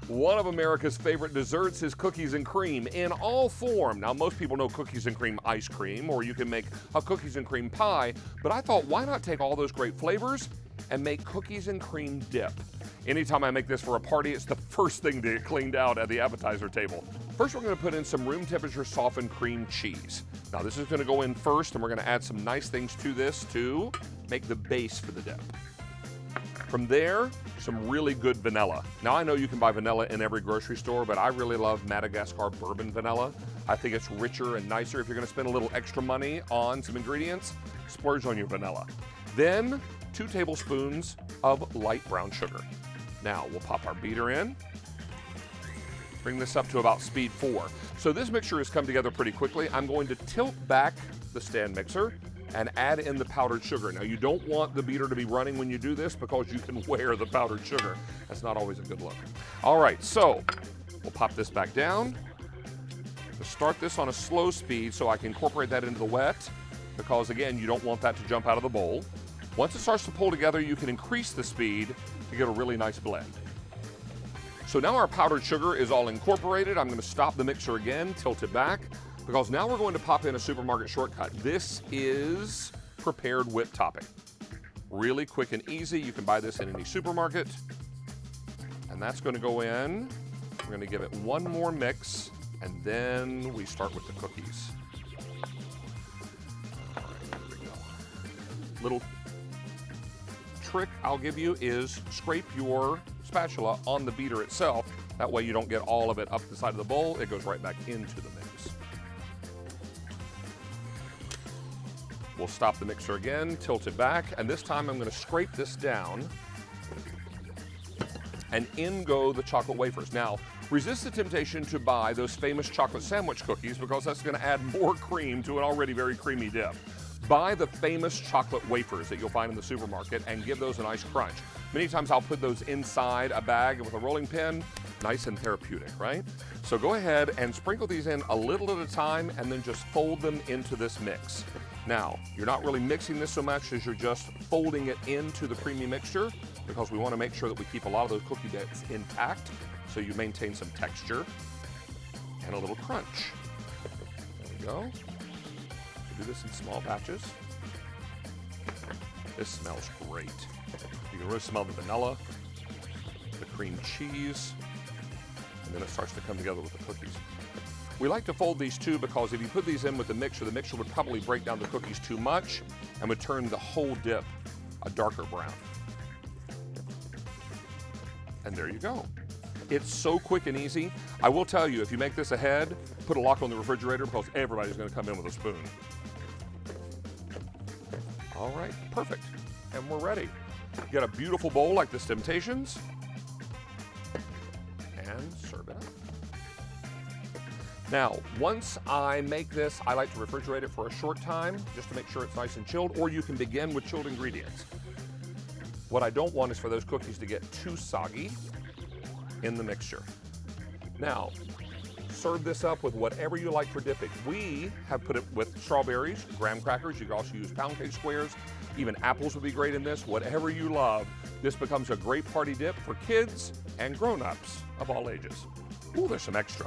One of America's favorite desserts is cookies and cream in all form. Now, most people know cookies and cream ice cream, or you can make a cookies and cream pie, but I thought, why not take all those great flavors and make cookies and cream dip? Anytime I make this for a party, it's the first thing to get cleaned out at the appetizer table. First, we're gonna put in some room temperature softened cream cheese. Now, this is gonna go in first, and we're gonna add some nice things to this to make the base for the dip. From there, some really good vanilla. Now, I know you can buy vanilla in every grocery store, but I really love Madagascar bourbon vanilla. I think it's richer and nicer. If you're gonna spend a little extra money on some ingredients, splurge on your vanilla. Then, 2 tablespoons of light brown sugar. Now, we'll pop our beater in. Bring this up to about speed 4. So this mixture has come together pretty quickly. I'm going to tilt back the stand mixer and add in the powdered sugar. Now, you don't want the beater to be running when you do this because you can wear the powdered sugar. That's not always a good look. All right, so we'll pop this back down. We'll start this on a slow speed so I can incorporate that into the wet, because again, you don't want that to jump out of the bowl. Once it starts to pull together, you can increase the speed to get a really nice blend. So now our powdered sugar is all incorporated. I'm gonna stop the mixer again, tilt it back, because now we're going to pop in a supermarket shortcut. This is prepared whipped topping. Really quick and easy. You can buy this in any supermarket. And that's gonna go in. We're gonna give it one more mix, and then we start with the cookies. All right, here we go. Little trick I'll give you is scrape your spatula on the beater itself. That way you don't get all of it up the side of the bowl. It goes right back into the mix. We'll stop the mixer again, tilt it back, and this time I'm going to scrape this down, and in go the chocolate wafers. Now, resist the temptation to buy those famous chocolate sandwich cookies, because that's going to add more cream to an already very creamy dip. Buy the famous chocolate wafers that you'll find in the supermarket and give those a nice crunch. Many times I'll put those inside a bag with a rolling pin. Nice and therapeutic, right? So go ahead and sprinkle these in a little at a time, and then just fold them into this mix. Now, you're not really mixing this so much as you're just folding it into the creamy mixture, because we want to make sure that we keep a lot of those cookie bits intact, so you maintain some texture and a little crunch. There we go. So do this in small batches. This smells great. You can really smell the vanilla, the cream cheese, and then it starts to come together with the cookies. We like to fold these too, because if you put these in with the mixture would probably break down the cookies too much and would turn the whole dip a darker brown. And there you go. It's so quick and easy. I will tell you, if you make this ahead, put a lock on the refrigerator, because everybody's going to come in with a spoon. All right, perfect. And we're ready. You got a beautiful bowl like this Temptations, and serve it up. Now, once I make this, I like to refrigerate it for a short time just to make sure it's nice and chilled, or you can begin with chilled ingredients. What I don't want is for those cookies to get too soggy in the mixture. Now, serve this up with whatever you like for dipping. We have put it with strawberries, graham crackers. You can also use pound cake squares. Even apples would be great in this. Whatever you love, this becomes a great party dip for kids and grown-ups of all ages. Ooh, there's some extra.